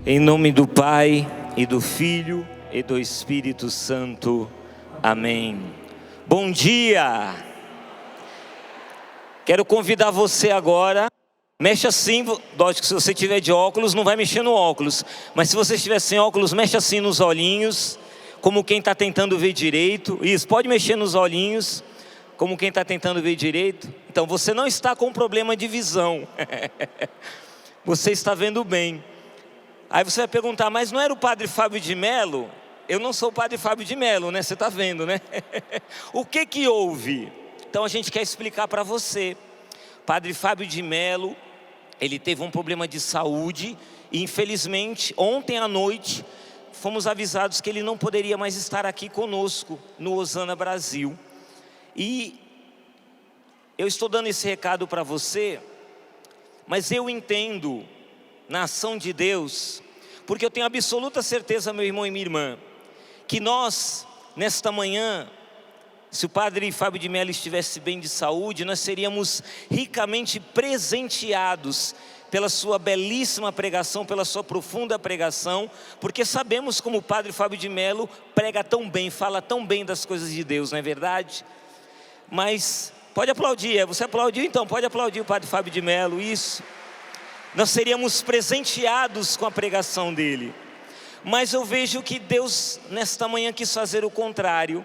Em nome do Pai, e do Filho, e do Espírito Santo. Amém. Bom dia! Quero convidar você agora, mexe assim, lógico que se você tiver de óculos, não vai mexer no óculos. Mas se você estiver sem óculos, mexe assim nos olhinhos, como quem está tentando ver direito. Isso, pode mexer nos olhinhos, como quem está tentando ver direito. Então você não está com problema de visão, você está vendo bem. Aí você vai perguntar, mas não era o Padre Fábio de Mello? Eu não sou o Padre Fábio de Mello, né? Você está vendo, né? O que houve? Então a gente quer explicar para você. Padre Fábio de Mello, ele teve um problema de saúde e infelizmente ontem à noite fomos avisados que ele não poderia mais estar aqui conosco no Osana Brasil. E eu estou dando esse recado para você, mas eu entendo na ação de Deus, porque eu tenho absoluta certeza, meu irmão e minha irmã, que nós, nesta manhã, se o Padre Fábio de Mello estivesse bem de saúde, nós seríamos ricamente presenteados pela sua belíssima pregação, pela sua profunda pregação, porque sabemos como o Padre Fábio de Mello prega tão bem, fala tão bem das coisas de Deus, não é verdade? Mas pode aplaudir, você aplaudiu então, pode aplaudir o Padre Fábio de Mello, isso. Nós seríamos presenteados com a pregação dele. Mas eu vejo que Deus nesta manhã quis fazer o contrário.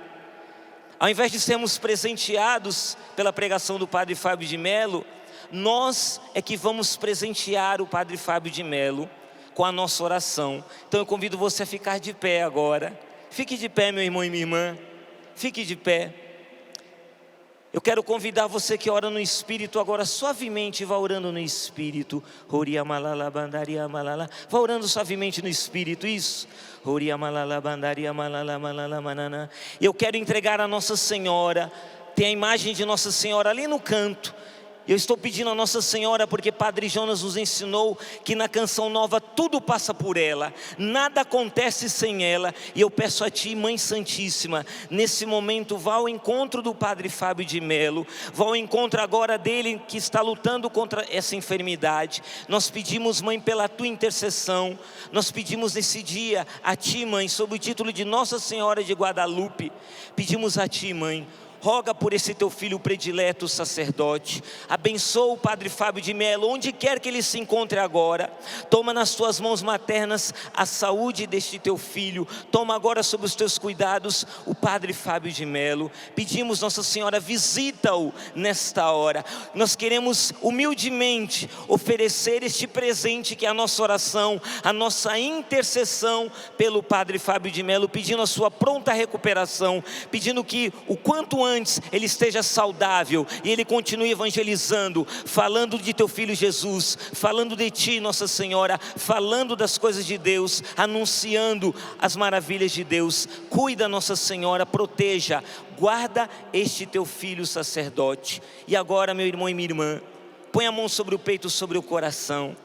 Ao invés de sermos presenteados pela pregação do Padre Fábio de Mello, nós é que vamos presentear o Padre Fábio de Mello com a nossa oração. Então eu convido você a ficar de pé agora. Fique de pé, meu irmão e minha irmã. Fique de pé. Eu quero convidar você que ora no Espírito agora, suavemente, vá orando no Espírito. Vá orando suavemente no Espírito, isso. Eu quero entregar a Nossa Senhora, tem a imagem de Nossa Senhora ali no canto. Eu estou pedindo a Nossa Senhora porque Padre Jonas nos ensinou que na canção nova tudo passa por ela, nada acontece sem ela. E eu peço a Ti, Mãe Santíssima, nesse momento vá ao encontro do Padre Fábio de Mello, vá ao encontro agora dele que está lutando contra essa enfermidade. Nós pedimos, Mãe, pela Tua intercessão, nós pedimos nesse dia a Ti, Mãe, sob o título de Nossa Senhora de Guadalupe, pedimos a Ti, Mãe, roga por esse teu filho predileto, sacerdote. Abençoa o Padre Fábio de Mello, onde quer que ele se encontre agora. Toma nas tuas mãos maternas a saúde deste teu filho. Toma agora sob os teus cuidados o Padre Fábio de Mello. Pedimos, Nossa Senhora, visita-o nesta hora. Nós queremos humildemente oferecer este presente que é a nossa oração, a nossa intercessão pelo Padre Fábio de Mello, pedindo a sua pronta recuperação, pedindo que o quanto antes ele esteja saudável e ele continue evangelizando, falando de teu filho Jesus, falando de Ti, Nossa Senhora, falando das coisas de Deus, anunciando as maravilhas de Deus. Cuida, Nossa Senhora, proteja, guarda este teu filho sacerdote. E agora, meu irmão e minha irmã, põe a mão sobre o peito, sobre o coração,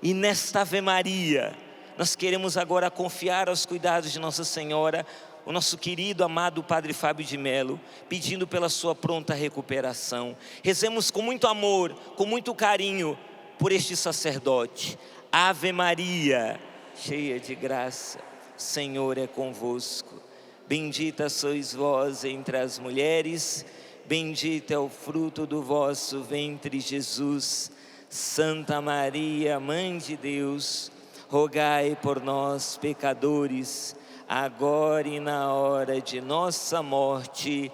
e nesta Ave Maria nós queremos agora confiar aos cuidados de Nossa Senhora o nosso querido, amado Padre Fábio de Mello, pedindo pela sua pronta recuperação. Rezemos com muito amor, com muito carinho por este sacerdote. Ave Maria, cheia de graça, o Senhor é convosco. Bendita sois vós entre as mulheres, bendito é o fruto do vosso ventre, Jesus. Santa Maria, Mãe de Deus, rogai por nós, pecadores, agora e na hora de nossa morte.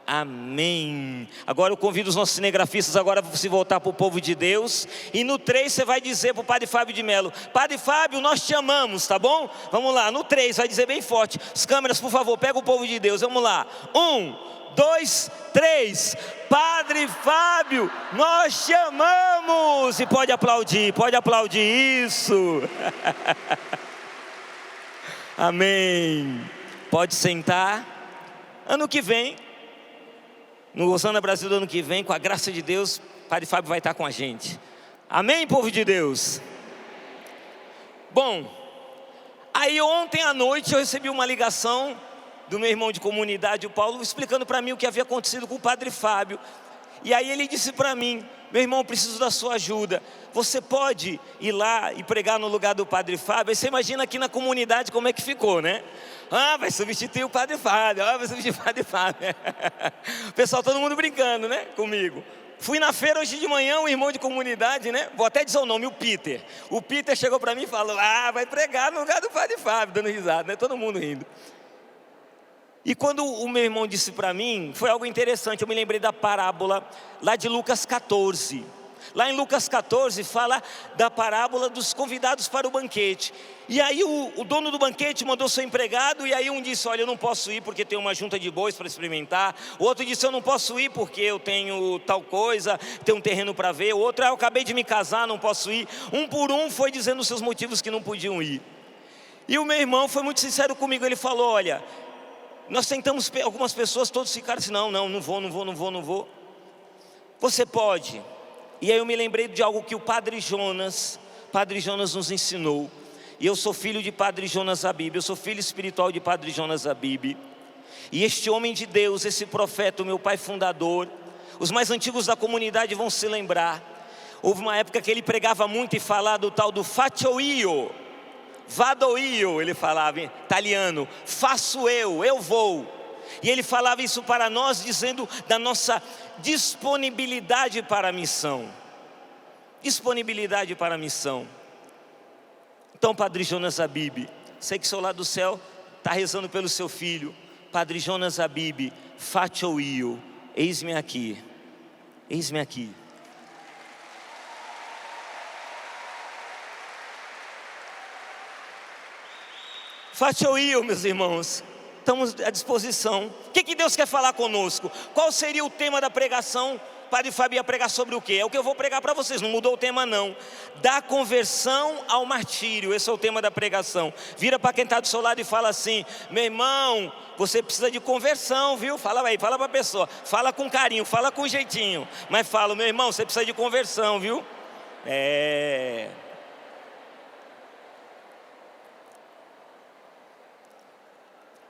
Amém. Agora eu convido os nossos cinegrafistas agora para se voltar para o povo de Deus. E no 3 você vai dizer para o Padre Fábio de Mello: Padre Fábio, nós te amamos, tá bom? Vamos lá, no 3, vai dizer bem forte. As câmeras, por favor, pega o povo de Deus, vamos lá. 1, 2, 3. Padre Fábio, nós te amamos. E pode aplaudir isso. Amém. Pode sentar. Ano que vem, no Osana Brasil do ano que vem, com a graça de Deus, Padre Fábio vai estar com a gente. Amém, povo de Deus? Bom, aí ontem à noite eu recebi uma ligação do meu irmão de comunidade, o Paulo, explicando para mim o que havia acontecido com o Padre Fábio. E aí ele disse para mim: meu irmão, preciso da sua ajuda. Você pode ir lá e pregar no lugar do Padre Fábio? Aí você imagina aqui na comunidade como é que ficou, né? Vai substituir o Padre Fábio, vai substituir o Padre Fábio. O pessoal, todo mundo brincando, né, comigo. Fui na feira hoje de manhã, um irmão de comunidade, né? Vou até dizer o nome, o Peter. O Peter chegou para mim e falou: vai pregar no lugar do Padre Fábio, dando risada, né? Todo mundo rindo. E quando o meu irmão disse para mim, foi algo interessante. Eu me lembrei da parábola lá de Lucas 14. Lá em Lucas 14 fala da parábola dos convidados para o banquete. E aí o dono do banquete mandou seu empregado. E aí um disse: olha, eu não posso ir porque tem uma junta de bois para experimentar. O outro disse: eu não posso ir porque eu tenho tal coisa, tenho um terreno para ver. O outro: eu acabei de me casar, não posso ir. Um por um foi dizendo os seus motivos que não podiam ir. E o meu irmão foi muito sincero comigo. Ele falou: olha, nós tentamos, algumas pessoas, todos ficaram assim: não vou. Você pode. E aí eu me lembrei de algo que o Padre Jonas nos ensinou. E eu sou filho de Padre Jonas Abib, eu sou filho espiritual de Padre Jonas Abib. E este homem de Deus, esse profeta, o meu pai fundador, os mais antigos da comunidade vão se lembrar. Houve uma época que ele pregava muito e falava do tal do faccio io, vado io, ele falava em italiano, faço eu vou. E ele falava isso para nós, dizendo da nossa disponibilidade para a missão. Disponibilidade para a missão. Então, Padre Jonas Abib, sei que o Senhor lá do céu está rezando pelo seu filho. Padre Jonas Abib, faccio io, eis-me aqui, eis-me aqui. Faccio io, meus irmãos. Estamos à disposição. O que Deus quer falar conosco? Qual seria o tema da pregação? Padre Fábio ia pregar sobre o quê? É o que eu vou pregar para vocês, não mudou o tema não. Da conversão ao martírio, esse é o tema da pregação. Vira para quem está do seu lado e fala assim: meu irmão, você precisa de conversão, viu? Fala aí, fala para a pessoa. Fala com carinho, fala com jeitinho. Mas fala: meu irmão, você precisa de conversão, viu?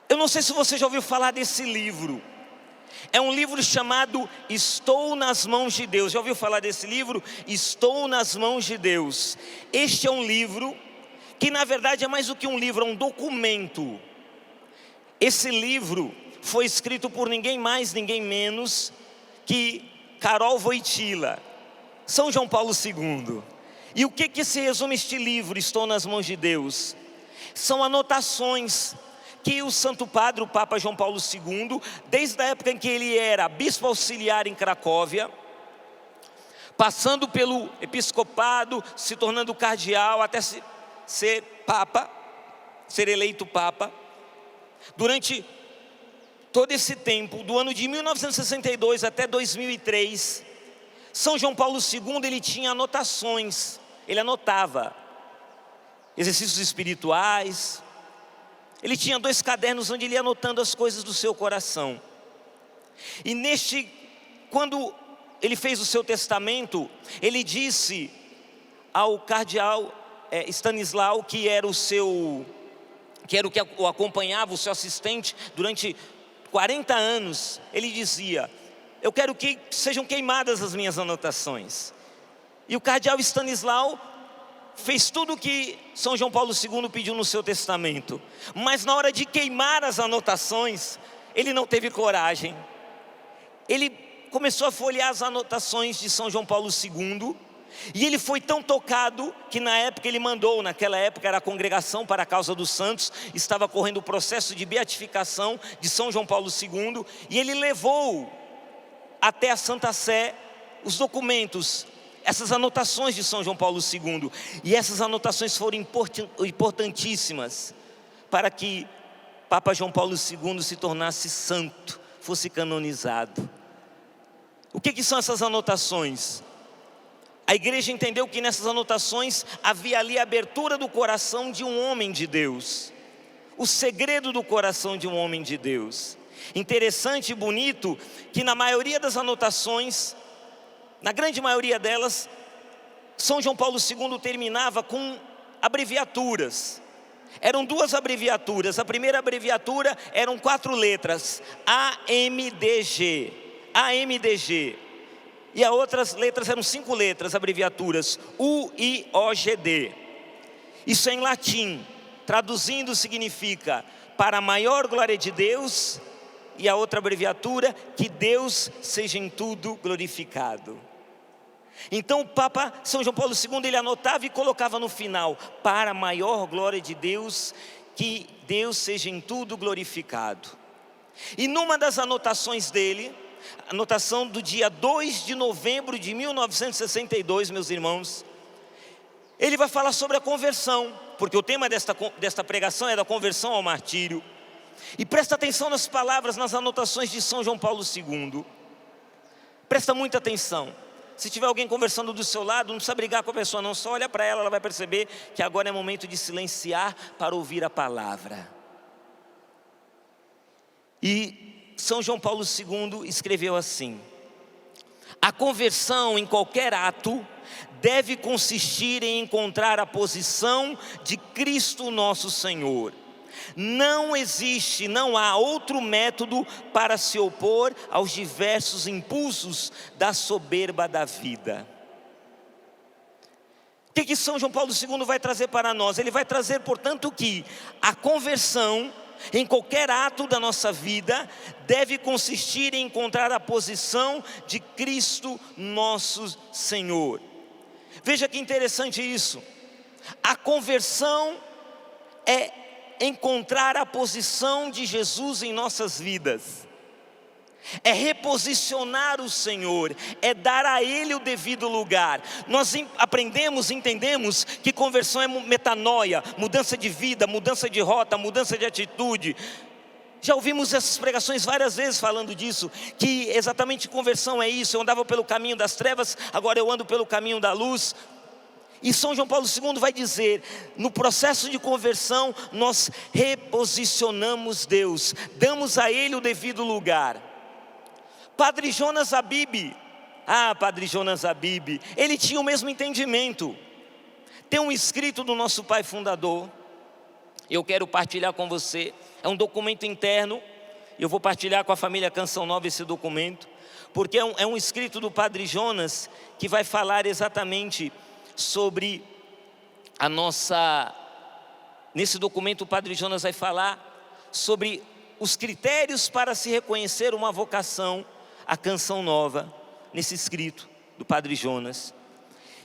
Eu não sei se você já ouviu falar desse livro. É um livro chamado Estou nas Mãos de Deus. Já ouviu falar desse livro? Estou nas Mãos de Deus. Este é um livro que na verdade é mais do que um livro, é um documento. Esse livro foi escrito por ninguém mais, ninguém menos que Karol Wojtyla, São João Paulo II. E o que se resume este livro, Estou nas Mãos de Deus? São anotações que o Santo Padre, o Papa João Paulo II, desde a época em que ele era bispo auxiliar em Cracóvia, passando pelo episcopado, se tornando cardeal, até ser papa, ser eleito papa, durante todo esse tempo, do ano de 1962 até 2003, São João Paulo II, ele tinha anotações, ele anotava exercícios espirituais. Ele tinha 2 cadernos onde ele ia anotando as coisas do seu coração. E quando ele fez o seu testamento, ele disse ao cardeal Stanislau, que era o que o acompanhava, o seu assistente durante 40 anos, ele dizia: eu quero que sejam queimadas as minhas anotações. E o cardeal Stanislau fez tudo o que São João Paulo II pediu no seu testamento. Mas na hora de queimar as anotações, ele não teve coragem. Ele começou a folhear as anotações de São João Paulo II. E ele foi tão tocado que naquela época era a Congregação para a Causa dos Santos, estava correndo o processo de beatificação de São João Paulo II. E ele levou até a Santa Sé os documentos, essas anotações de São João Paulo II. E essas anotações foram importantíssimas para que Papa João Paulo II se tornasse santo, fosse canonizado. O que são essas anotações? A igreja entendeu que nessas anotações havia ali a abertura do coração de um homem de Deus, o segredo do coração de um homem de Deus. Interessante e bonito que na maioria das anotações, na grande maioria delas, São João Paulo II terminava com abreviaturas. Eram 2 abreviaturas. A primeira abreviatura eram 4 letras, AMDG. AMDG. E as outras letras eram 5 letras, abreviaturas, UIOGD. Isso é em latim, traduzindo significa para a maior glória de Deus, e a outra abreviatura, que Deus seja em tudo glorificado. Então o Papa São João Paulo II, ele anotava e colocava no final, para a maior glória de Deus, que Deus seja em tudo glorificado. E numa das anotações dele, anotação do dia 2 de novembro de 1962, meus irmãos, ele vai falar sobre a conversão, porque o tema desta pregação é da conversão ao martírio. E presta atenção nas palavras, nas anotações de São João Paulo II. Presta muita atenção. Se tiver alguém conversando do seu lado, não precisa brigar com a pessoa não, só olha para ela, ela vai perceber que agora é momento de silenciar para ouvir a palavra. E São João Paulo II escreveu assim: a conversão em qualquer ato deve consistir em encontrar a posição de Cristo nosso Senhor. Não existe, não há outro método para se opor aos diversos impulsos da soberba da vida. O que São João Paulo II vai trazer para nós? Ele vai trazer, portanto, que a conversão em qualquer ato da nossa vida deve consistir em encontrar a posição de Cristo nosso Senhor. Veja que interessante isso. A conversão é encontrar a posição de Jesus em nossas vidas, é reposicionar o Senhor, é dar a Ele o devido lugar. Nós aprendemos, entendemos que conversão é metanoia, mudança de vida, mudança de rota, mudança de atitude. Já ouvimos essas pregações várias vezes falando disso, que exatamente conversão é isso. Eu andava pelo caminho das trevas, agora eu ando pelo caminho da luz. E São João Paulo II vai dizer, no processo de conversão, nós reposicionamos Deus, damos a Ele o devido lugar. Padre Jonas Abib, Padre Jonas Abib, ele tinha o mesmo entendimento. Tem um escrito do nosso pai fundador, eu quero partilhar com você, é um documento interno, eu vou partilhar com a família Canção Nova esse documento, porque é um escrito do Padre Jonas, que vai falar exatamente sobre a nossa... Nesse documento o Padre Jonas vai falar sobre os critérios para se reconhecer uma vocação à Canção Nova, nesse escrito do Padre Jonas.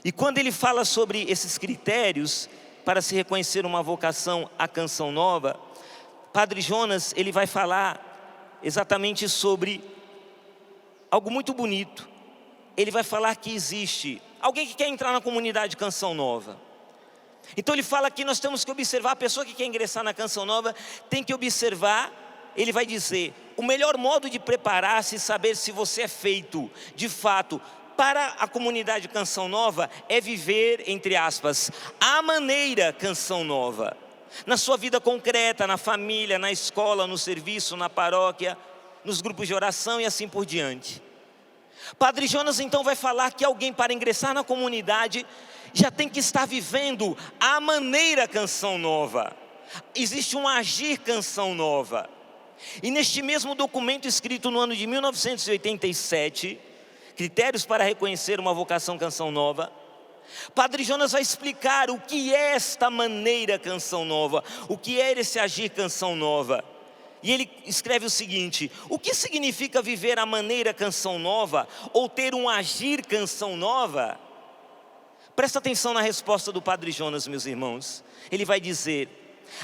E quando ele fala sobre esses critérios para se reconhecer uma vocação à Canção Nova, Padre Jonas, ele vai falar exatamente sobre algo muito bonito. Ele vai falar que existe alguém que quer entrar na comunidade Canção Nova. Então ele fala que nós temos que observar, a pessoa que quer ingressar na Canção Nova tem que observar, ele vai dizer, o melhor modo de preparar-se e saber se você é feito, de fato, para a comunidade Canção Nova, é viver, entre aspas, a maneira Canção Nova. Na sua vida concreta, na família, na escola, no serviço, na paróquia, nos grupos de oração e assim por diante. Padre Jonas então vai falar que alguém para ingressar na comunidade já tem que estar vivendo a maneira Canção Nova. Existe um agir Canção Nova. E neste mesmo documento escrito no ano de 1987, Critérios para reconhecer uma vocação Canção Nova, Padre Jonas vai explicar o que é esta maneira Canção Nova, o que é esse agir Canção Nova. E ele escreve o seguinte: o que significa viver a maneira Canção Nova ou ter um agir Canção Nova? Presta atenção na resposta do Padre Jonas, meus irmãos. Ele vai dizer: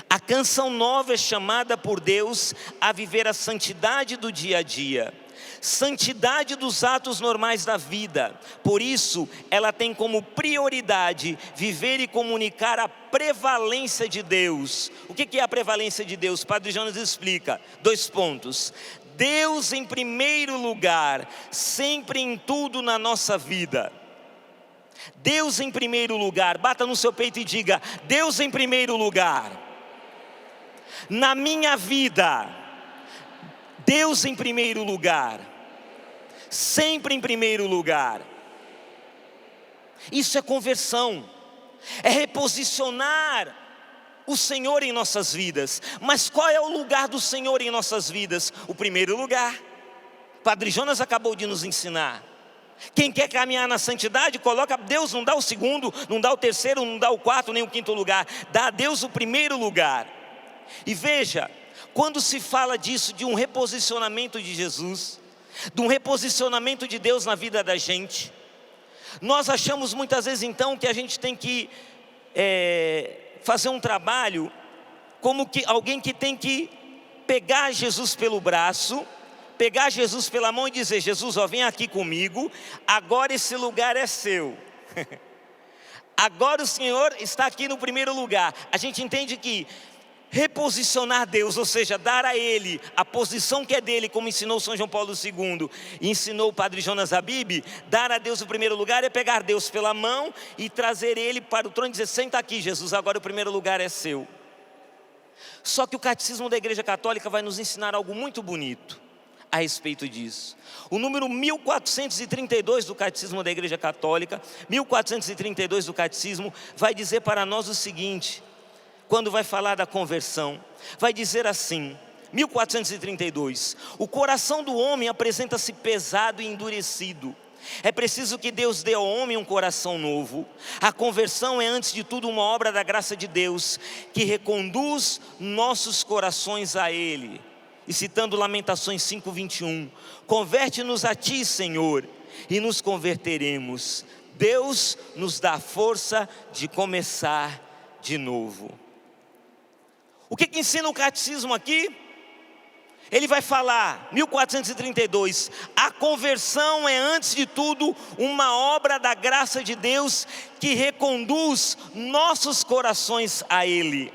a Canção Nova é chamada por Deus a viver a santidade do dia a dia, santidade dos atos normais da vida. Por isso, ela tem como prioridade viver e comunicar a prevalência de Deus. O que é a prevalência de Deus? Padre Jonas explica, 2 pontos. Deus em primeiro lugar, sempre em tudo na nossa vida. Deus em primeiro lugar, bata no seu peito e diga: Deus em primeiro lugar. Na minha vida, Deus em primeiro lugar, sempre em primeiro lugar. Isso é conversão, é reposicionar o Senhor em nossas vidas. Mas qual é o lugar do Senhor em nossas vidas? O primeiro lugar. Padre Jonas acabou de nos ensinar. Quem quer caminhar na santidade, coloca Deus, não dá o segundo, não dá o terceiro, não dá o quarto, nem o quinto lugar. Dá a Deus o primeiro lugar. E veja, quando se fala disso, de um reposicionamento de Jesus, de um reposicionamento de Deus na vida da gente, nós achamos muitas vezes então que a gente tem que fazer um trabalho como que alguém que tem que pegar Jesus pelo braço, pegar Jesus pela mão e dizer: Jesus, ó, vem aqui comigo, agora esse lugar é seu. Agora o Senhor está aqui no primeiro lugar. A gente entende que reposicionar Deus, ou seja, dar a Ele a posição que é dele, como ensinou São João Paulo II e ensinou o Padre Jonas Habib, dar a Deus o primeiro lugar é pegar Deus pela mão e trazer Ele para o trono e dizer: senta aqui, Jesus, agora o primeiro lugar é seu. Só que o Catecismo da Igreja Católica vai nos ensinar algo muito bonito a respeito disso. O número 1432 do Catecismo da Igreja Católica, 1432 do Catecismo, vai dizer para nós o seguinte, quando vai falar da conversão, vai dizer assim, 1432, o coração do homem apresenta-se pesado e endurecido. É preciso que Deus dê ao homem um coração novo. A conversão é antes de tudo uma obra da graça de Deus, que reconduz nossos corações a Ele. E citando Lamentações 5:21, converte-nos a Ti, Senhor, e nos converteremos. Deus nos dá a força de começar de novo. O que ensina o catecismo aqui? Ele vai falar, 1432, a conversão é antes de tudo uma obra da graça de Deus que reconduz nossos corações a Ele.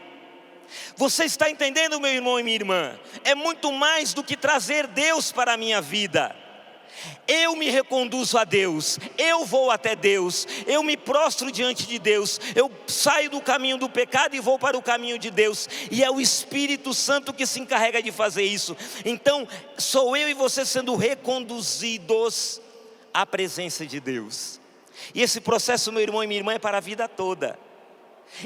Você está entendendo, meu irmão e minha irmã? É muito mais do que trazer Deus para a minha vida. Eu me reconduzo a Deus, eu vou até Deus, eu me prostro diante de Deus, eu saio do caminho do pecado e vou para o caminho de Deus, e é o Espírito Santo que se encarrega de fazer isso. Então sou eu e você sendo reconduzidos à presença de Deus. E esse processo, meu irmão e minha irmã, é para a vida toda.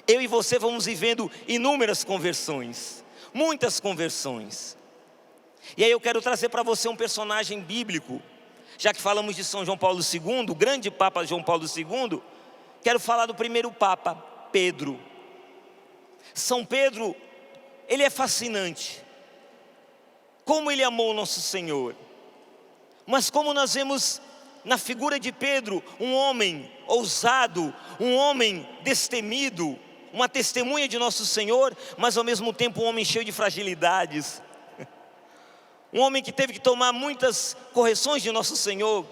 Eu e você vamos vivendo inúmeras conversões, muitas conversões. E aí eu quero trazer para você um personagem bíblico. Já que falamos de São João Paulo II, o grande Papa João Paulo II, quero falar do primeiro Papa, Pedro. São Pedro, ele é fascinante. Como ele amou o nosso Senhor. Mas como nós vemos na figura de Pedro, um homem ousado, um homem destemido, uma testemunha de nosso Senhor, mas ao mesmo tempo um homem cheio de fragilidades. Um homem que teve que tomar muitas correções de nosso Senhor,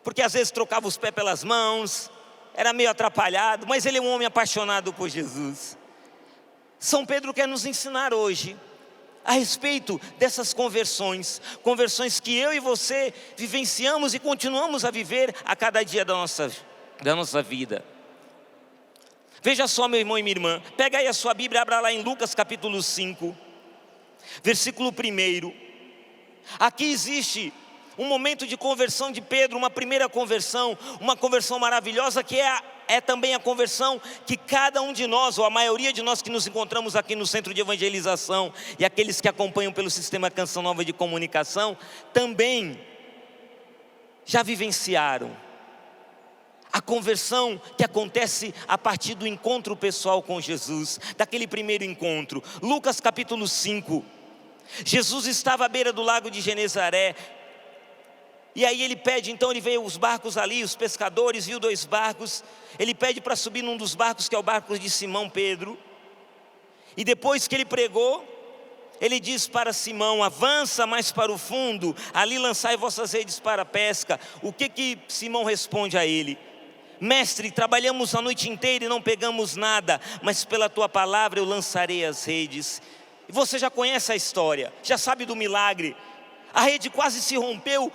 porque às vezes trocava os pés pelas mãos, era meio atrapalhado, mas ele é um homem apaixonado por Jesus. São Pedro quer nos ensinar hoje a respeito dessas conversões, conversões que eu e você vivenciamos e continuamos a viver a cada dia da nossa vida. Veja só, meu irmão e minha irmã, pega aí a sua Bíblia, abra lá em Lucas capítulo 5, versículo 1. Aqui existe um momento de conversão de Pedro, uma primeira conversão, uma conversão maravilhosa que é também a conversão que cada um de nós, ou a maioria de nós que nos encontramos aqui no Centro de Evangelização e aqueles que acompanham pelo Sistema Canção Nova de Comunicação, também já vivenciaram. A conversão que acontece a partir do encontro pessoal com Jesus, daquele primeiro encontro. Lucas capítulo 5, Jesus estava à beira do lago de Genezaré, e aí ele pede, então ele vê os barcos ali, os pescadores, viu 2 barcos, ele pede para subir num dos barcos, que é o barco de Simão Pedro, e depois que ele pregou, ele diz para Simão: avança mais para o fundo, ali lançai vossas redes para a pesca. O que Simão responde a ele? Mestre, trabalhamos a noite inteira e não pegamos nada, mas pela tua palavra eu lançarei as redes. E você já conhece a história, já sabe do milagre. A rede quase se rompeu,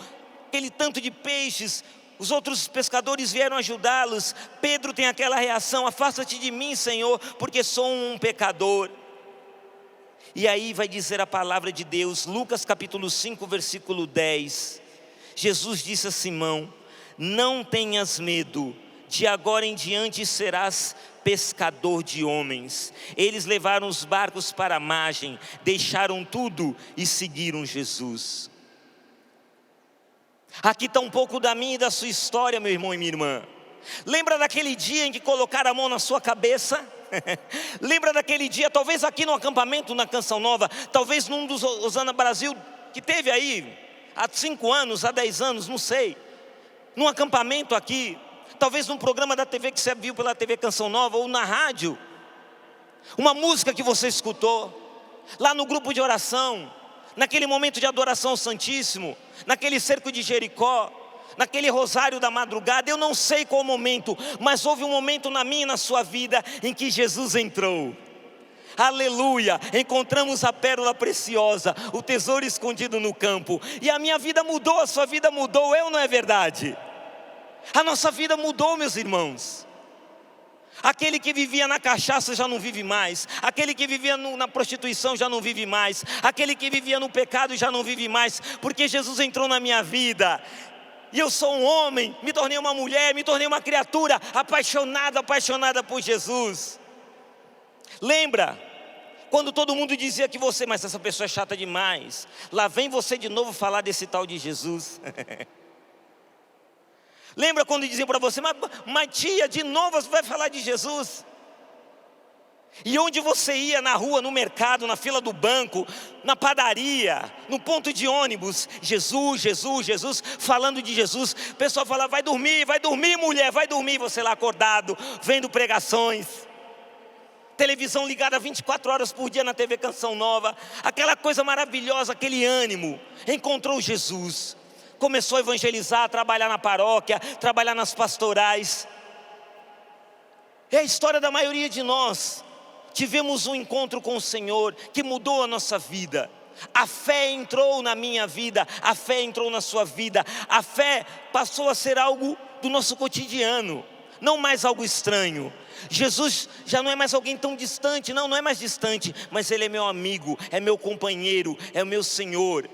aquele tanto de peixes, os outros pescadores vieram ajudá-los. Pedro tem aquela reação: afasta-te de mim, Senhor, porque sou um pecador. E aí vai dizer a palavra de Deus, Lucas capítulo 5, versículo 10. Jesus disse a Simão: não tenhas medo, de agora em diante serás pescador de homens. Eles levaram os barcos para a margem, deixaram tudo e seguiram Jesus. Aqui está um pouco da minha e da sua história, meu irmão e minha irmã. Lembra daquele dia em que colocaram a mão na sua cabeça? Lembra daquele dia, talvez aqui no acampamento, na Canção Nova, talvez num dos Osana Brasil, que teve aí, há 5 anos, há 10 anos, não sei. Num acampamento aqui, talvez num programa da TV que você viu pela TV Canção Nova, ou na rádio. Uma música que você escutou, lá no grupo de oração, naquele momento de adoração ao Santíssimo, naquele cerco de Jericó, naquele rosário da madrugada, eu não sei qual momento, mas houve um momento na minha e na sua vida em que Jesus entrou. Aleluia, encontramos a pérola preciosa, o tesouro escondido no campo, e a minha vida mudou, a sua vida mudou, não é verdade? A nossa vida mudou, meus irmãos. Aquele que vivia na cachaça já não vive mais. Aquele que vivia na prostituição já não vive mais. Aquele que vivia no pecado já não vive mais, porque Jesus entrou na minha vida. E eu sou um homem, me tornei uma mulher, me tornei uma criatura apaixonada por Jesus. Lembra quando todo mundo dizia que você, mas essa pessoa é chata demais, lá vem você de novo falar desse tal de Jesus. Lembra quando diziam para você, mas tia, de novo você vai falar de Jesus? E onde você ia, na rua, no mercado, na fila do banco, na padaria, no ponto de ônibus, Jesus, Jesus, Jesus, falando de Jesus. O pessoal falava, vai dormir mulher, vai dormir. Você lá acordado, vendo pregações. Televisão ligada 24 horas por dia na TV Canção Nova. Aquela coisa maravilhosa, aquele ânimo. Encontrou Jesus. Começou a evangelizar, a trabalhar na paróquia, trabalhar nas pastorais. É a história da maioria de nós. Tivemos um encontro com o Senhor que mudou a nossa vida. A fé entrou na minha vida, a fé entrou na sua vida. A fé passou a ser algo do nosso cotidiano, não mais algo estranho. Jesus já não é mais alguém tão distante, não é mais distante, mas Ele é meu amigo, é meu companheiro, é o meu Senhor.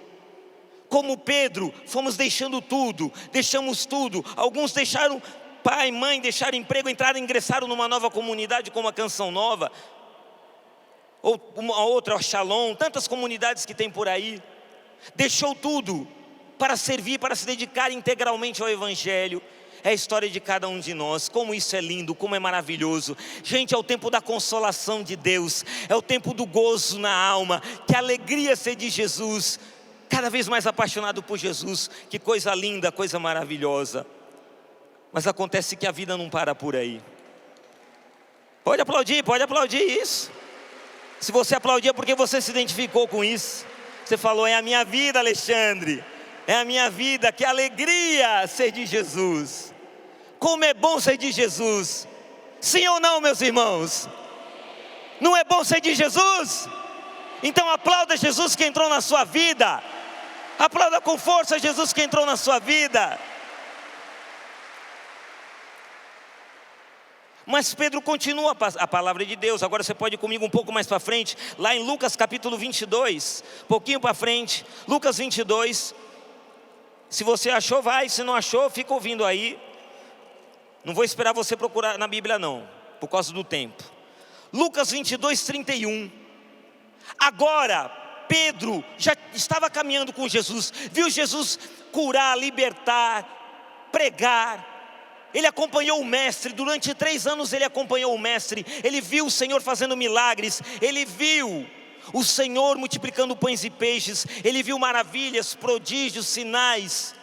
Como Pedro, fomos deixando tudo, deixamos tudo. Alguns deixaram pai, mãe, deixaram emprego, ingressaram numa nova comunidade como a Canção Nova, ou uma outra, o Shalom, tantas comunidades que tem por aí. Deixou tudo para servir, para se dedicar integralmente ao Evangelho. É a história de cada um de nós. Como isso é lindo, como é maravilhoso. Gente, é o tempo da consolação de Deus, é o tempo do gozo na alma, que alegria ser de Jesus. Cada vez mais apaixonado por Jesus. Que coisa linda, coisa maravilhosa. Mas acontece que a vida não para por aí. Pode aplaudir isso. Se você aplaudir é porque você se identificou com isso. Você falou, é a minha vida, Alexandre. É a minha vida, que alegria ser de Jesus. Como é bom ser de Jesus. Sim ou não, meus irmãos? Não é bom ser de Jesus? Então aplauda Jesus que entrou na sua vida. Aplauda com força Jesus que entrou na sua vida. Mas Pedro continua a palavra de Deus. Agora você pode ir comigo um pouco mais para frente. Lá em Lucas capítulo 22. Pouquinho para frente. Lucas 22. Se você achou, vai. Se não achou, fica ouvindo aí. Não vou esperar você procurar na Bíblia não, por causa do tempo. Lucas 22, 31. Agora Pedro já estava caminhando com Jesus. Viu Jesus curar, libertar, pregar. Ele acompanhou o mestre, durante 3 anos ele acompanhou o mestre. Ele viu o Senhor fazendo milagres. Ele viu o Senhor multiplicando pães e peixes. Ele viu maravilhas, prodígios, sinais.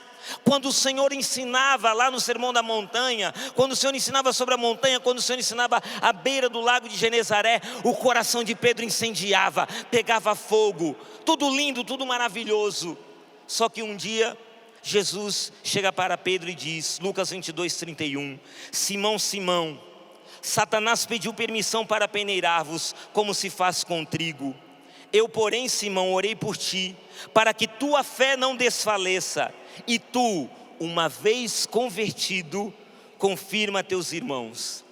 Quando o Senhor ensinava lá no Sermão da Montanha, quando o Senhor ensinava sobre a montanha, quando o Senhor ensinava à beira do lago de Genezaré, o coração de Pedro incendiava, pegava fogo. Tudo lindo, tudo maravilhoso. Só que um dia Jesus chega para Pedro e diz, Lucas 22, 31, Simão, Simão, Satanás pediu permissão para peneirar-vos, como se faz com trigo. Eu, porém, Simão, orei por ti, para que tua fé não desfaleça, e tu, uma vez convertido, confirma teus irmãos.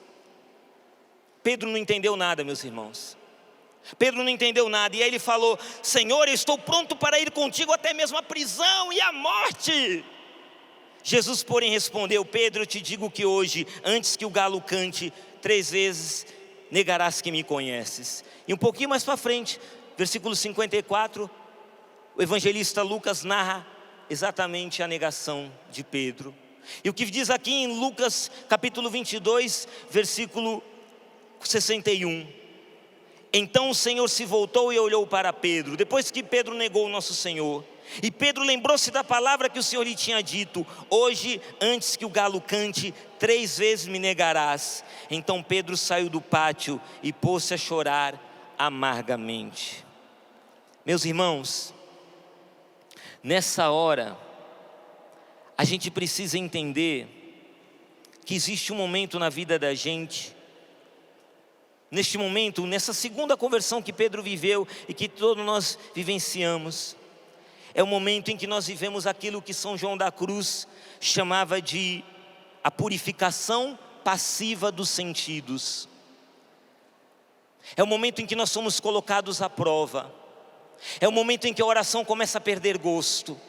Pedro não entendeu nada, meus irmãos. Pedro não entendeu nada, e aí ele falou, Senhor, eu estou pronto para ir contigo até mesmo a prisão e a morte. Jesus, porém, respondeu, Pedro, eu te digo que hoje, antes que o galo cante 3 vezes, negarás que me conheces. E um pouquinho mais para frente, versículo 54, o evangelista Lucas narra exatamente a negação de Pedro. E o que diz aqui em Lucas capítulo 22, versículo 61. Então o Senhor se voltou e olhou para Pedro, depois que Pedro negou o nosso Senhor. E Pedro lembrou-se da palavra que o Senhor lhe tinha dito: hoje, antes que o galo cante, 3 vezes me negarás. Então Pedro saiu do pátio e pôs-se a chorar amargamente. Meus irmãos, nessa hora, a gente precisa entender que existe um momento na vida da gente, neste momento, nessa segunda conversão que Pedro viveu e que todos nós vivenciamos, é o momento em que nós vivemos aquilo que São João da Cruz chamava de a purificação passiva dos sentidos. É o momento em que nós somos colocados à prova. É o momento em que a oração começa a perder gosto.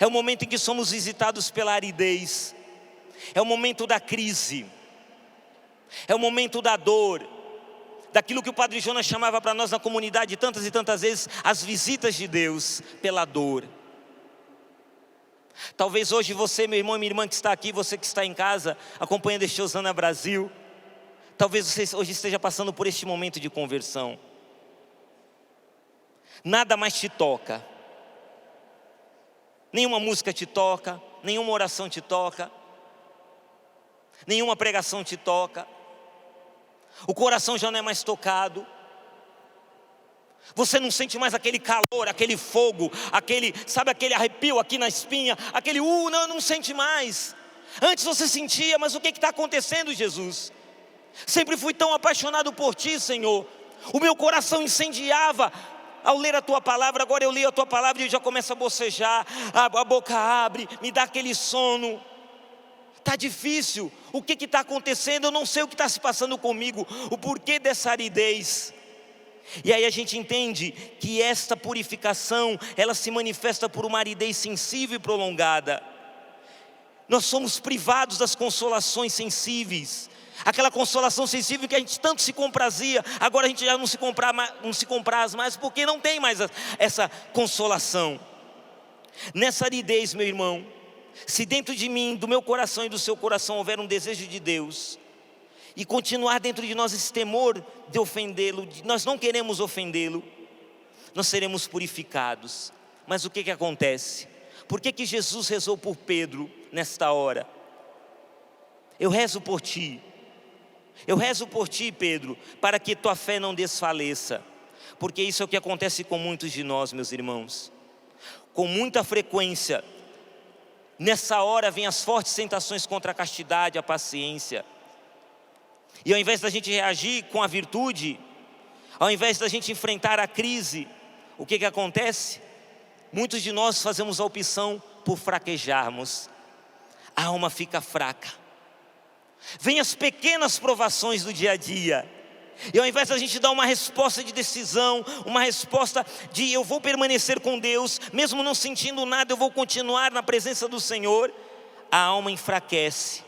É o momento em que somos visitados pela aridez. É o momento da crise. É o momento da dor. Daquilo que o Padre Jonas chamava para nós na comunidade tantas e tantas vezes, as visitas de Deus pela dor. Talvez hoje você, meu irmão e minha irmã que está aqui, você que está em casa, acompanhando este Osana Brasil, talvez você hoje esteja passando por este momento de conversão. Nada mais te toca. Nenhuma música te toca, nenhuma oração te toca, nenhuma pregação te toca. O coração já não é mais tocado. Você não sente mais aquele calor, aquele fogo, aquele arrepio aqui na espinha, não sente mais. Antes você sentia, mas o que está acontecendo, Jesus? Sempre fui tão apaixonado por Ti, Senhor. O meu coração incendiava ao ler a Tua palavra. Agora eu leio a Tua palavra e eu já começo a bocejar, a boca abre, me dá aquele sono. Está difícil, o que está acontecendo? Eu não sei o que está se passando comigo, o porquê dessa aridez. E aí a gente entende que esta purificação, ela se manifesta por uma aridez sensível e prolongada. Nós somos privados das consolações sensíveis. Aquela consolação sensível que a gente tanto se comprazia, agora a gente já não se compraz mais, porque não tem mais essa consolação. Nessa aridez, meu irmão, se dentro de mim, do meu coração e do seu coração houver um desejo de Deus, e continuar dentro de nós esse temor de ofendê-lo, nós não queremos ofendê-lo, nós seremos purificados. Mas o que acontece? Por que Jesus rezou por Pedro nesta hora? Eu rezo por ti, Pedro, para que tua fé não desfaleça, porque isso é o que acontece com muitos de nós, meus irmãos. Com muita frequência, nessa hora vem as fortes tentações contra a castidade, a paciência. E ao invés da gente reagir com a virtude, ao invés da gente enfrentar a crise, o que acontece? Muitos de nós fazemos a opção por fraquejarmos. A alma fica fraca. Vem as pequenas provações do dia a dia. E ao invés da gente dar uma resposta de decisão, uma resposta de eu vou permanecer com Deus, mesmo não sentindo nada, eu vou continuar na presença do Senhor, a alma enfraquece.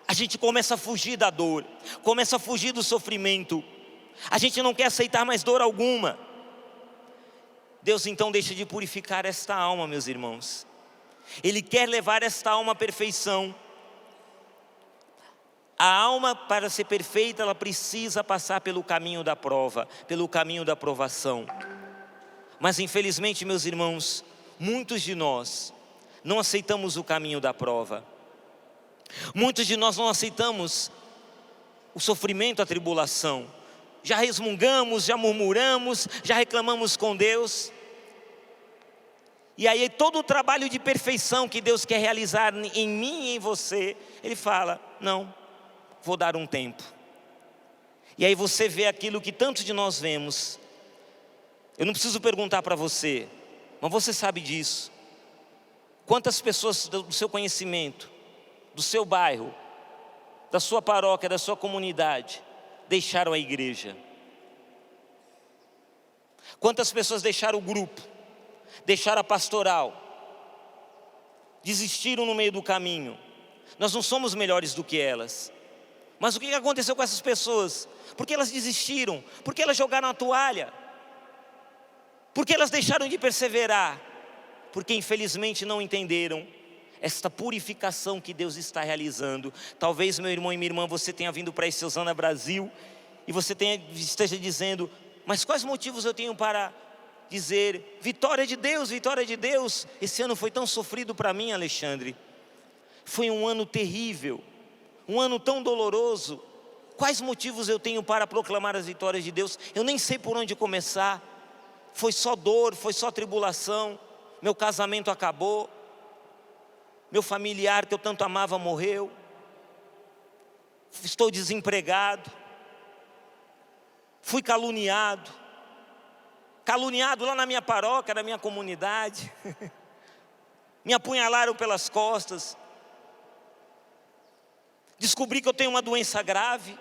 A gente começa a fugir da dor, começa a fugir do sofrimento. A gente não quer aceitar mais dor alguma. Deus então deixa de purificar esta alma, meus irmãos. Ele quer levar esta alma à perfeição. A alma, para ser perfeita, ela precisa passar pelo caminho da prova, pelo caminho da provação. Mas infelizmente, meus irmãos, muitos de nós não aceitamos o caminho da prova. Muitos de nós não aceitamos o sofrimento, a tribulação. Já resmungamos, já murmuramos, já reclamamos com Deus. E aí todo o trabalho de perfeição que Deus quer realizar em mim e em você, Ele fala, não, vou dar um tempo. E aí você vê aquilo que tantos de nós vemos. Eu não preciso perguntar para você, mas você sabe disso. Quantas pessoas do seu conhecimento, do seu bairro, da sua paróquia, da sua comunidade, deixaram a igreja? Quantas pessoas deixaram o grupo, deixaram a pastoral, desistiram no meio do caminho? Nós não somos melhores do que elas. Mas o que aconteceu com essas pessoas? Por que elas desistiram? Por que elas jogaram a toalha? Por que elas deixaram de perseverar? porque infelizmente não entenderam esta purificação que Deus está realizando. Talvez, meu irmão e minha irmã, você tenha vindo para esse Osana Brasil e você esteja dizendo: mas quais motivos eu tenho para dizer vitória de Deus, vitória de Deus? Esse ano foi tão sofrido para mim, Alexandre. Foi um ano terrível, um ano tão doloroso. Quais motivos eu tenho para proclamar as vitórias de Deus? Eu nem sei por onde começar. Foi só dor, foi só tribulação. Meu casamento acabou. Meu familiar que eu tanto amava morreu. Estou desempregado. Fui caluniado. Caluniado lá na minha paróquia, na minha comunidade. Me apunhalaram pelas costas. Descobri que eu tenho uma doença grave.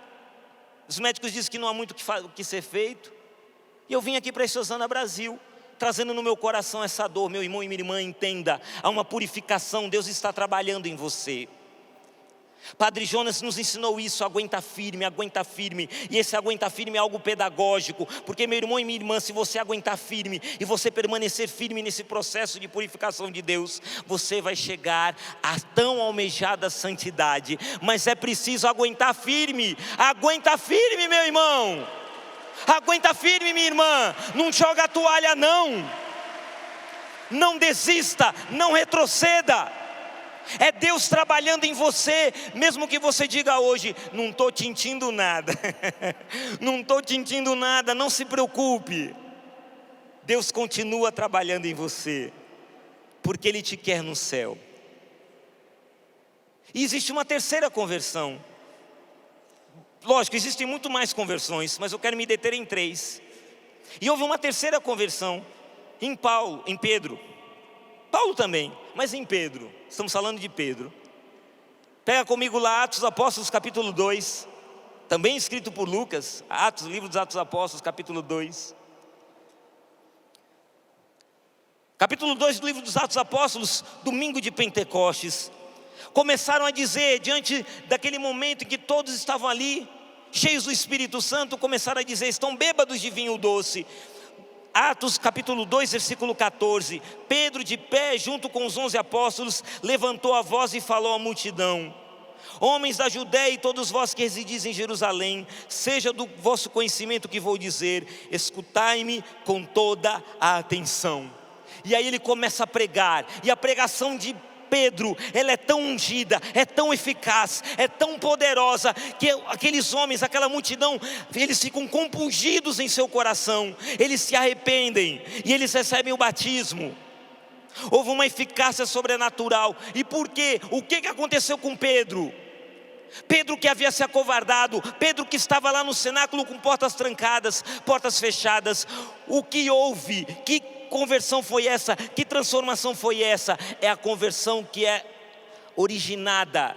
Os médicos dizem que não há muito o que ser feito. E eu vim aqui para esse Osana Brasil, trazendo no meu coração essa dor. Meu irmão e minha irmã, entenda, há uma purificação, Deus está trabalhando em você. Padre Jonas nos ensinou isso: aguenta firme, aguenta firme. E esse aguenta firme é algo pedagógico, porque meu irmão e minha irmã, se você aguentar firme e você permanecer firme nesse processo de purificação de Deus, você vai chegar à tão almejada santidade. Mas é preciso aguentar firme. Aguenta firme, meu irmão. Aguenta firme, minha irmã. Não joga a toalha não. Não desista, não retroceda. É Deus trabalhando em você, mesmo que você diga hoje: não estou sentindo nada. Não estou sentindo nada, não se preocupe. Deus continua trabalhando em você, porque Ele te quer no céu. E existe uma terceira conversão. Lógico, existem muito mais conversões, mas eu quero me deter em 3. E houve uma terceira conversão em Pedro. Paulo também, mas em Pedro. Estamos falando de Pedro. Pega comigo lá Atos dos Apóstolos, capítulo 2. Também escrito por Lucas. Livro dos Atos dos Apóstolos, capítulo 2. Capítulo 2 do livro dos Atos dos Apóstolos, domingo de Pentecostes. Começaram a dizer, diante daquele momento em que todos estavam ali, cheios do Espírito Santo, começaram a dizer: estão bêbados de vinho doce. Atos capítulo 2, versículo 14. Pedro, de pé junto com os 11 apóstolos, levantou a voz e falou à multidão: homens da Judéia e todos vós que residis em Jerusalém, seja do vosso conhecimento o que vou dizer, escutai-me com toda a atenção. E aí ele começa a pregar, e a pregação de Pedro, ela é tão ungida, é tão eficaz, é tão poderosa, que aqueles homens, aquela multidão, eles ficam compungidos em seu coração, eles se arrependem, e eles recebem o batismo. Houve uma eficácia sobrenatural. E por quê? O que aconteceu com Pedro? Pedro que havia se acovardado, Pedro que estava lá no cenáculo com portas trancadas, portas fechadas. O que houve? Que conversão foi essa? Que transformação foi essa? É a conversão que é originada,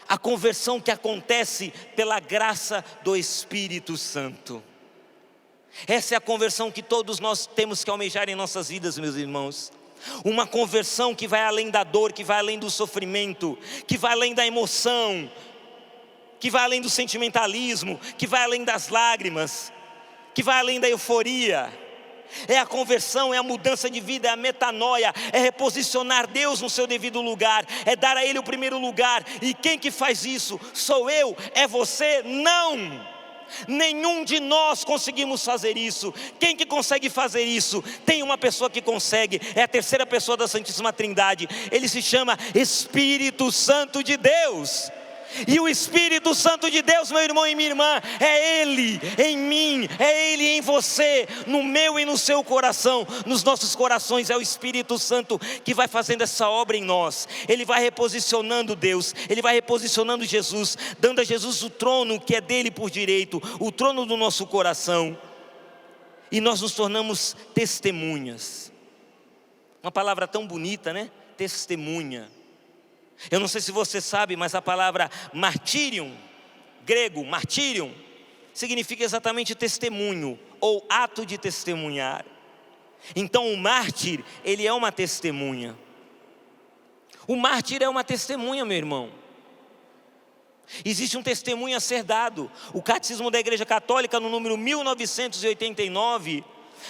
a conversão que acontece pela graça do Espírito Santo. Essa é a conversão que todos nós temos que almejar em nossas vidas, meus irmãos. Uma conversão que vai além da dor, que vai além do sofrimento, que vai além da emoção, que vai além do sentimentalismo, que vai além das lágrimas, que vai além da euforia. É a conversão, é a mudança de vida, é a metanoia, é reposicionar Deus no seu devido lugar, é dar a Ele o primeiro lugar. E quem que faz isso? Sou eu? É você? Não! Nenhum de nós conseguimos fazer isso. Quem que consegue fazer isso? Tem uma pessoa que consegue, é a terceira pessoa da Santíssima Trindade. Ele se chama Espírito Santo de Deus. E o Espírito Santo de Deus, meu irmão e minha irmã, é Ele em mim, é Ele em você, no meu e no seu coração, nos nossos corações. É o Espírito Santo que vai fazendo essa obra em nós. Ele vai reposicionando Deus, Ele vai reposicionando Jesus, dando a Jesus o trono que é dele por direito, o trono do nosso coração. E nós nos tornamos testemunhas. Uma palavra tão bonita, né? Testemunha. Eu não sei se você sabe, mas a palavra martírium, grego, martírium, significa exatamente testemunho, ou ato de testemunhar. Então o mártir, ele é uma testemunha. O mártir é uma testemunha, meu irmão. Existe um testemunho a ser dado. O Catecismo da Igreja Católica, no número 1989,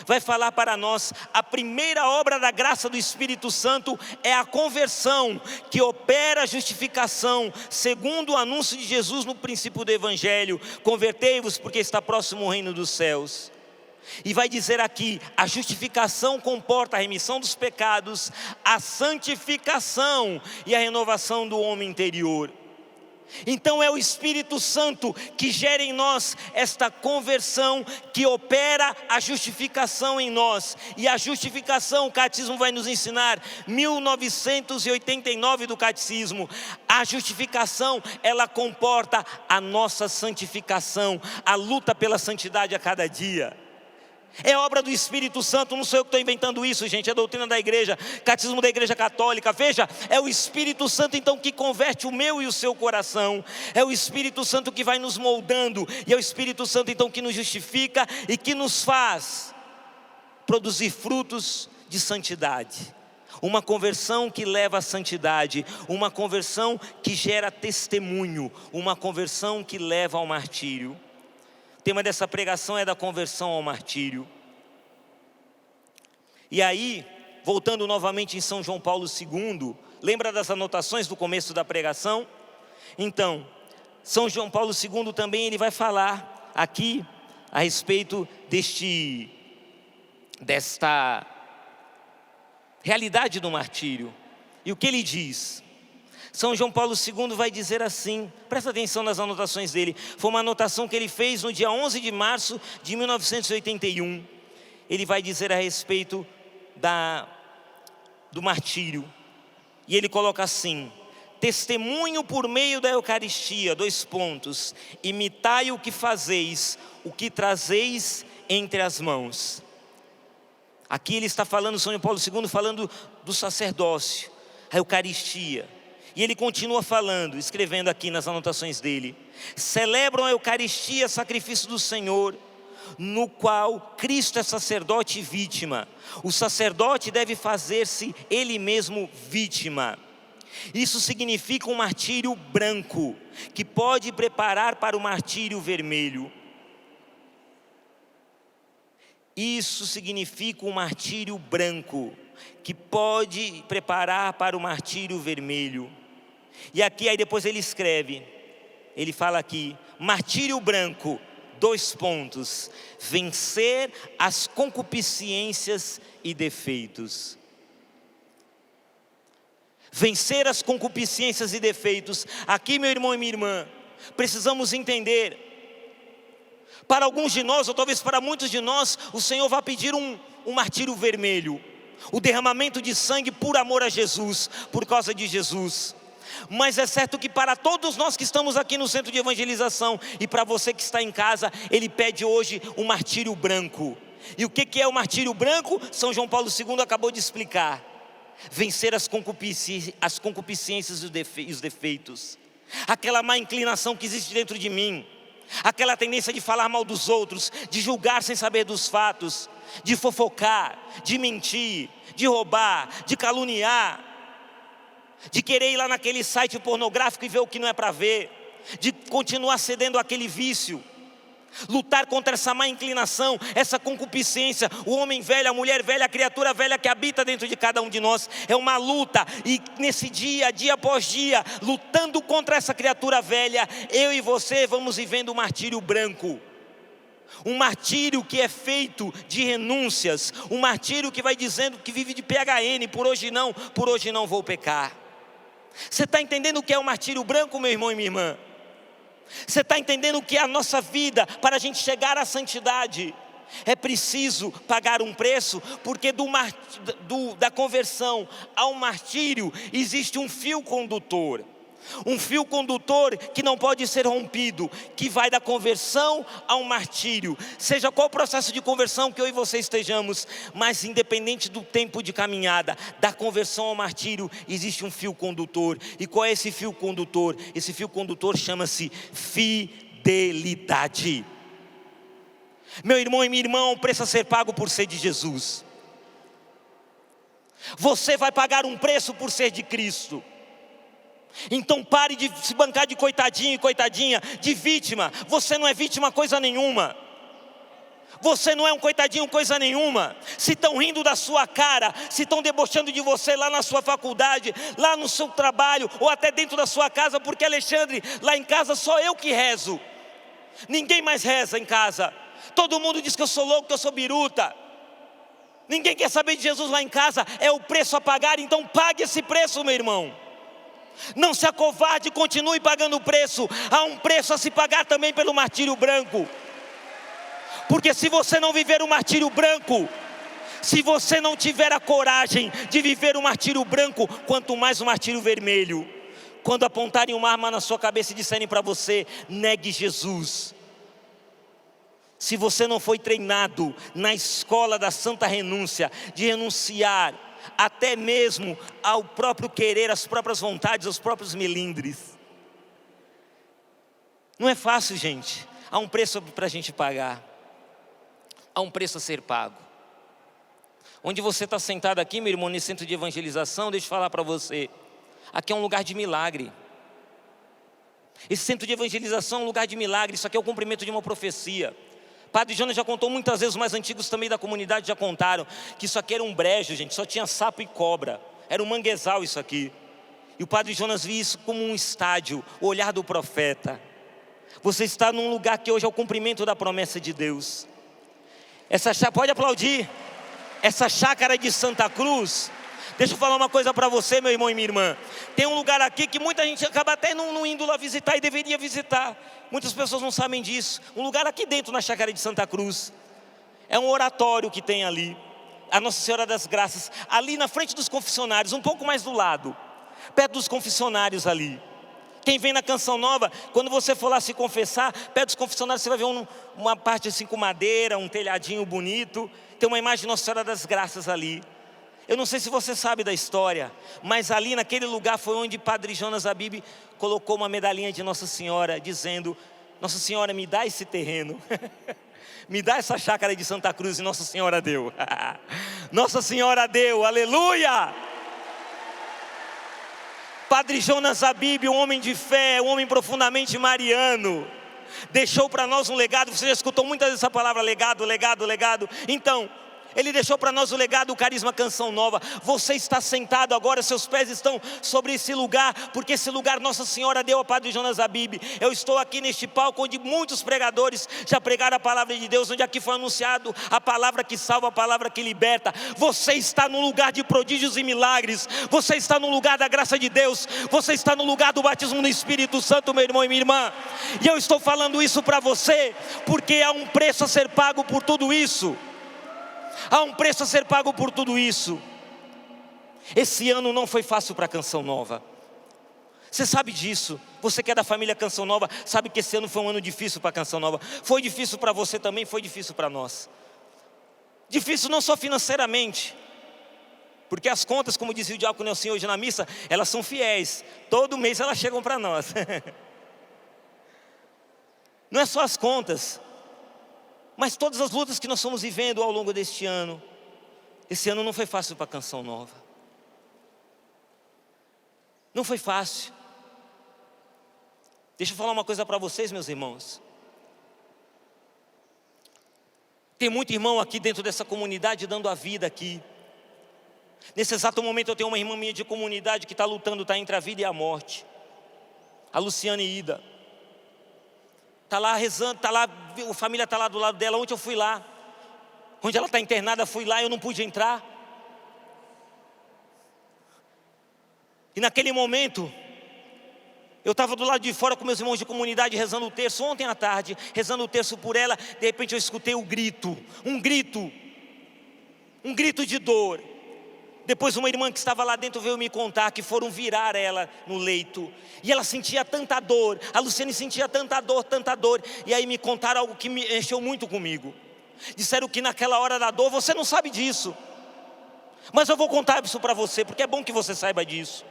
vai falar para nós: a primeira obra da graça do Espírito Santo é a conversão, que opera a justificação, segundo o anúncio de Jesus no princípio do Evangelho: convertei-vos, porque está próximo o reino dos céus. E vai dizer aqui: a justificação comporta a remissão dos pecados, a santificação e a renovação do homem interior. Então é o Espírito Santo que gera em nós esta conversão, que opera a justificação em nós. E a justificação, o catecismo vai nos ensinar, 1989 do catecismo, a justificação, ela comporta a nossa santificação, a luta pela santidade a cada dia. É obra do Espírito Santo, não sou eu que estou inventando isso, gente, é a doutrina da igreja, catecismo da igreja católica. Veja, é o Espírito Santo então que converte o meu e o seu coração, é o Espírito Santo que vai nos moldando, e é o Espírito Santo então que nos justifica e que nos faz produzir frutos de santidade. Uma conversão que leva à santidade, uma conversão que gera testemunho, uma conversão que leva ao martírio. O tema dessa pregação é da conversão ao martírio. E aí, voltando novamente em São João Paulo II, lembra das anotações do começo da pregação? Então, São João Paulo II também ele vai falar aqui a respeito desta realidade do martírio. E o que ele diz? São João Paulo II vai dizer assim, presta atenção nas anotações dele. Foi uma anotação que ele fez no dia 11 de março de 1981. Ele vai dizer a respeito do martírio. E ele coloca assim: testemunho por meio da Eucaristia, : imitai o que fazeis, o que trazeis entre as mãos. Aqui ele está falando, São João Paulo II, falando do sacerdócio, a Eucaristia. E ele continua falando, escrevendo aqui nas anotações dele: celebram a Eucaristia, sacrifício do Senhor, no qual Cristo é sacerdote e vítima. O sacerdote deve fazer-se ele mesmo vítima. Isso significa um martírio branco, que pode preparar para o martírio vermelho. Isso significa um martírio branco, que pode preparar para o martírio vermelho. E aqui aí depois ele escreve, ele fala aqui: martírio branco, : vencer as concupiscências e defeitos. Vencer as concupiscências e defeitos. Aqui, meu irmão e minha irmã, precisamos entender, para alguns de nós, ou talvez para muitos de nós, o Senhor vai pedir um martírio vermelho, o derramamento de sangue por amor a Jesus, por causa de Jesus. Mas é certo que para todos nós que estamos aqui no centro de evangelização, e para você que está em casa, ele pede hoje um martírio branco. E o que é o martírio branco? São João Paulo II acabou de explicar: vencer as concupiscências e os defeitos, aquela má inclinação que existe dentro de mim, aquela tendência de falar mal dos outros, de julgar sem saber dos fatos, de fofocar, de mentir, de roubar, de caluniar, de querer ir lá naquele site pornográfico e ver o que não é para ver, de continuar cedendo àquele vício. Lutar contra essa má inclinação, essa concupiscência, o homem velho, a mulher velha, a criatura velha que habita dentro de cada um de nós. É uma luta, e nesse dia após dia, lutando contra essa criatura velha, eu e você vamos vivendo o martírio branco. Um martírio que é feito de renúncias, um martírio que vai dizendo que vive de PHN, por hoje não vou pecar. Você está entendendo o que é o martírio branco, meu irmão e minha irmã? Você está entendendo o que é a nossa vida? Para a gente chegar à santidade, é preciso pagar um preço, porque da conversão ao martírio existe um fio condutor. Um fio condutor que não pode ser rompido, que vai da conversão ao martírio. Seja qual o processo de conversão que eu e você estejamos, mas independente do tempo de caminhada, da conversão ao martírio, existe um fio condutor. E qual é esse fio condutor? Esse fio condutor chama-se fidelidade. Meu irmão e minha irmã, o preço a ser pago por ser de Jesus. Você vai pagar um preço por ser de Cristo. Então pare de se bancar de coitadinho e coitadinha, de vítima. Você não é vítima coisa nenhuma. Você não é um coitadinho coisa nenhuma. Se estão rindo da sua cara, se estão debochando de você lá na sua faculdade, lá no seu trabalho, ou até dentro da sua casa, porque Alexandre, lá em casa só eu que rezo. Ninguém mais reza em casa. Todo mundo diz que eu sou louco, que eu sou biruta. Ninguém quer saber de Jesus lá em casa. É o preço a pagar, então pague esse preço, meu irmão. Não se acovarde, continue pagando o preço. Há um preço a se pagar também pelo martírio branco. Porque se você não viver o martírio branco, se você não tiver a coragem de viver o martírio branco, quanto mais o martírio vermelho, quando apontarem uma arma na sua cabeça e disserem para você, negue Jesus. Se você não foi treinado na escola da santa renúncia, de renunciar até mesmo ao próprio querer, às próprias vontades, aos próprios melindres. Não é fácil, gente. Há um preço para a gente pagar. Há um preço a ser pago. Onde você está sentado aqui, meu irmão, nesse centro de evangelização, deixa eu falar para você. Aqui é um lugar de milagre. Esse centro de evangelização é um lugar de milagre. Isso aqui é o cumprimento de uma profecia. Padre Jonas já contou muitas vezes, os mais antigos também da comunidade já contaram, que isso aqui era um brejo, gente, só tinha sapo e cobra. Era um manguezal isso aqui. E o Padre Jonas via isso como um estádio, o olhar do profeta. Você está num lugar que hoje é o cumprimento da promessa de Deus. Pode aplaudir. Essa chácara de Santa Cruz. Deixa eu falar uma coisa para você, meu irmão e minha irmã. Tem um lugar aqui que muita gente acaba até não indo lá visitar e deveria visitar. Muitas pessoas não sabem disso. Um lugar aqui dentro na chácara de Santa Cruz. É um oratório que tem ali. A Nossa Senhora das Graças. Ali na frente dos confessionários, um pouco mais do lado. Perto dos confessionários ali. Quem vem na Canção Nova, quando você for lá se confessar, perto dos confessionários você vai ver uma parte assim com madeira, um telhadinho bonito. Tem uma imagem de Nossa Senhora das Graças ali. Eu não sei se você sabe da história, mas ali naquele lugar foi onde Padre Jonas Abib colocou uma medalhinha de Nossa Senhora, dizendo, Nossa Senhora, me dá esse terreno. Me dá essa chácara de Santa Cruz, e Nossa Senhora deu. Nossa Senhora deu, aleluia! Padre Jonas Abib, um homem de fé, um homem profundamente mariano, deixou para nós um legado. Você já escutou muitas vezes essa palavra, legado, legado, legado. Então, ele deixou para nós o legado, o carisma Canção Nova. Você está sentado agora, seus pés estão sobre esse lugar, porque esse lugar Nossa Senhora deu a Padre Jonas Abib. Eu estou aqui neste palco onde muitos pregadores já pregaram a palavra de Deus, onde aqui foi anunciado a palavra que salva, a palavra que liberta. Você está num lugar de prodígios e milagres. Você está no lugar da graça de Deus. Você está no lugar do batismo no Espírito Santo, meu irmão e minha irmã. E eu estou falando isso para você, porque há um preço a ser pago por tudo isso. Há um preço a ser pago por tudo isso. Esse ano não foi fácil para a Canção Nova. Você sabe disso. Você que é da família Canção Nova, sabe que esse ano foi um ano difícil para a Canção Nova. Foi difícil para você também, foi difícil para nós. Difícil não só financeiramente, porque as contas, como dizia o diácono Nelson hoje na missa, elas são fiéis. Todo mês elas chegam para nós. Não é só as contas, mas todas as lutas que nós estamos vivendo ao longo deste ano. Esse ano não foi fácil para a Canção Nova. Não foi fácil. Deixa eu falar uma coisa para vocês, meus irmãos. Tem muito irmão aqui dentro dessa comunidade dando a vida aqui. Nesse exato momento eu tenho uma irmã minha de comunidade que está lutando, está entre a vida e a morte. A Luciane Ida. Está lá rezando, está lá, a família está lá do lado dela. Ontem eu fui lá, onde ela está internada, fui lá e eu não pude entrar. E naquele momento, eu estava do lado de fora com meus irmãos de comunidade rezando o terço, ontem à tarde, rezando o terço por ela. De repente eu escutei um grito de dor. Depois uma irmã que estava lá dentro veio me contar que foram virar ela no leito. E ela sentia tanta dor, a Luciane sentia tanta dor. E aí me contaram algo que me mexeu muito comigo. Disseram que naquela hora da dor, você não sabe disso, mas eu vou contar isso para você, porque é bom que você saiba disso.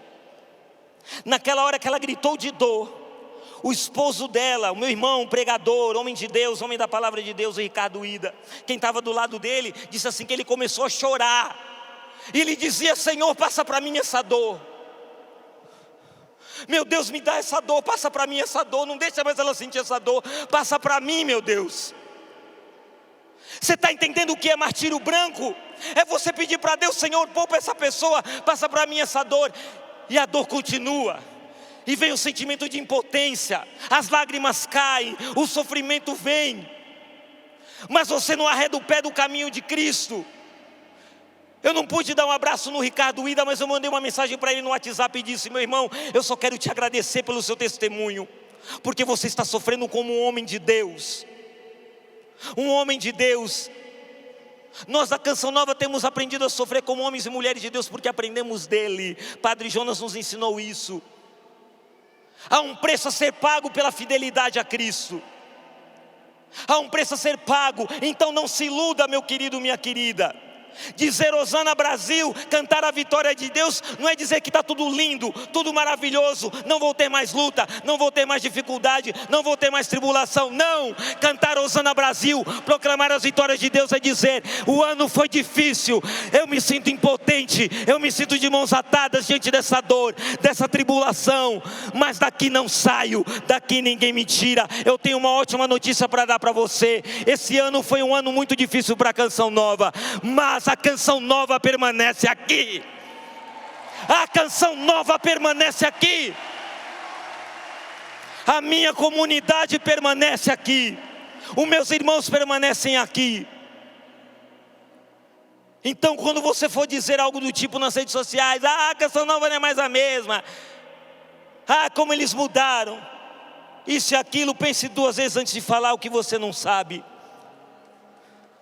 Naquela hora que ela gritou de dor, o esposo dela, o meu irmão, pregador, homem de Deus, homem da palavra de Deus, o Ricardo Ida, quem estava do lado dele, disse assim que ele começou a chorar. E ele dizia, Senhor, passa para mim essa dor. Meu Deus, me dá essa dor, passa para mim essa dor. Não deixa mais ela sentir essa dor, passa para mim, meu Deus. Você está entendendo o que é martírio branco? É você pedir para Deus: Senhor, poupa essa pessoa, passa para mim essa dor. E a dor continua, e vem o sentimento de impotência, as lágrimas caem, o sofrimento vem, mas você não arreda o pé do caminho de Cristo. Eu não pude dar um abraço no Ricardo Ida, mas eu mandei uma mensagem para ele no WhatsApp e disse: meu irmão, eu só quero te agradecer pelo seu testemunho, porque você está sofrendo como um homem de Deus. Um homem de Deus. Nós da Canção Nova temos aprendido a sofrer como homens e mulheres de Deus, porque aprendemos dele. Padre Jonas nos ensinou isso. Há um preço a ser pago pela fidelidade a Cristo. Há um preço a ser pago. Então não se iluda, meu querido, minha querida. Dizer Hosana Brasil, cantar a vitória de Deus, não é dizer que está tudo lindo, tudo maravilhoso, não vou ter mais luta, não vou ter mais dificuldade, não vou ter mais tribulação. Não, cantar Hosana Brasil, proclamar as vitórias de Deus é dizer: o ano foi difícil, eu me sinto impotente, eu me sinto de mãos atadas diante dessa dor, dessa tribulação, mas daqui não saio, daqui ninguém me tira. Eu tenho uma ótima notícia para dar para você. Esse ano foi um ano muito difícil para a Canção Nova, mas a Canção Nova permanece aqui. A Canção Nova permanece aqui. A minha comunidade permanece aqui. Os meus irmãos permanecem aqui. Então, quando você for dizer algo do tipo nas redes sociais: a Canção Nova não é mais a mesma, como eles mudaram, isso e aquilo, pense duas vezes antes de falar o que você não sabe.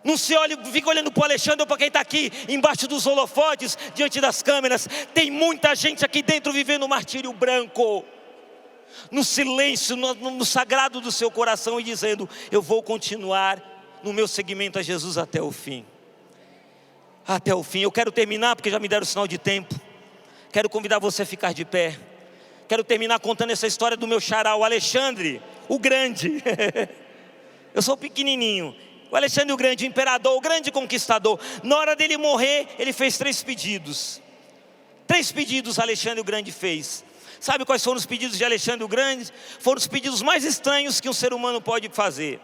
Não se olhe, fica olhando para o Alexandre ou para quem está aqui embaixo dos holofotes, diante das câmeras. Tem muita gente aqui dentro vivendo o martírio branco, no silêncio, no sagrado do seu coração, e dizendo: eu vou continuar no meu seguimento a Jesus até o fim. Até o fim. Eu quero terminar, porque já me deram o sinal de tempo. Quero convidar você a ficar de pé. Quero terminar contando essa história do meu xará, o Alexandre, o grande. Eu sou pequenininho. O Alexandre o Grande, o imperador, o grande conquistador. Na hora dele morrer, ele fez 3 pedidos. 3 pedidos Alexandre o Grande fez. Sabe quais foram os pedidos de Alexandre o Grande? Foram os pedidos mais estranhos que um ser humano pode fazer.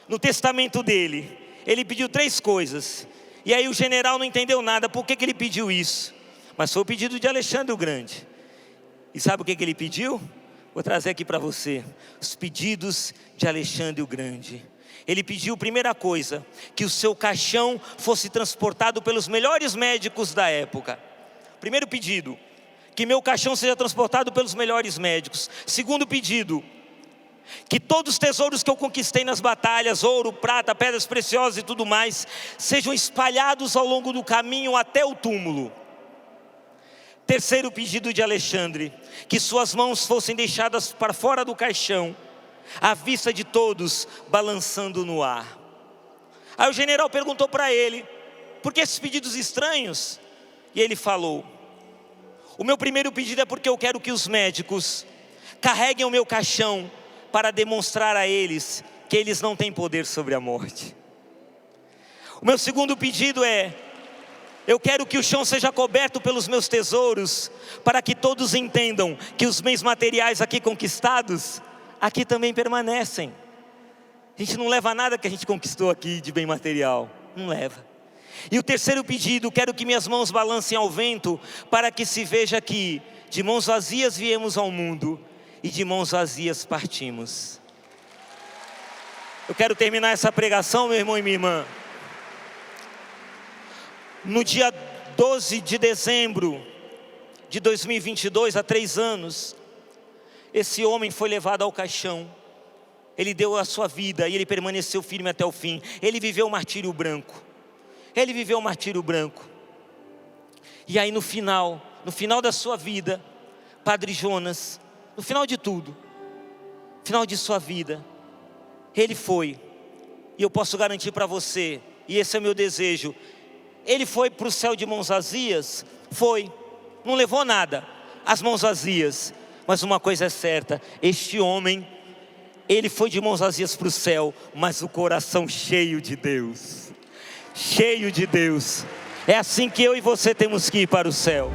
No testamento dele, ele pediu 3 coisas. E aí o general não entendeu nada, por que ele pediu isso? Mas foi o pedido de Alexandre o Grande. E sabe o que ele pediu? Vou trazer aqui para você. Os pedidos de Alexandre o Grande. Ele pediu, primeira coisa, que o seu caixão fosse transportado pelos melhores médicos da época. Primeiro pedido, que meu caixão seja transportado pelos melhores médicos. Segundo pedido, que todos os tesouros que eu conquistei nas batalhas, ouro, prata, pedras preciosas e tudo mais, sejam espalhados ao longo do caminho até o túmulo. Terceiro pedido de Alexandre, que suas mãos fossem deixadas para fora do caixão, à vista de todos, balançando no ar. Aí o general perguntou para ele: por que esses pedidos estranhos? E ele falou: o meu primeiro pedido é porque eu quero que os médicos carreguem o meu caixão para demonstrar a eles que eles não têm poder sobre a morte. O meu segundo pedido é: eu quero que o chão seja coberto pelos meus tesouros, para que todos entendam que os bens materiais aqui conquistados aqui também permanecem. A gente não leva nada que a gente conquistou aqui de bem material, não leva. E o terceiro pedido: quero que minhas mãos balancem ao vento, para que se veja que de mãos vazias viemos ao mundo e de mãos vazias partimos. Eu quero terminar essa pregação, meu irmão e minha irmã. No dia 12 de dezembro de 2022, há 3 anos, esse homem foi levado ao caixão. Ele deu a sua vida e ele permaneceu firme até o fim. Ele viveu o martírio branco. Ele viveu o martírio branco. E aí no final da sua vida, Padre Jonas, no final de tudo, final de sua vida, ele foi, e eu posso garantir para você, e esse é o meu desejo, ele foi para o céu de mãos vazias? Foi, não levou nada, as mãos vazias. Mas uma coisa é certa, este homem, ele foi de mãos vazias para o céu, mas o coração cheio de Deus. Cheio de Deus. É assim que eu e você temos que ir para o céu.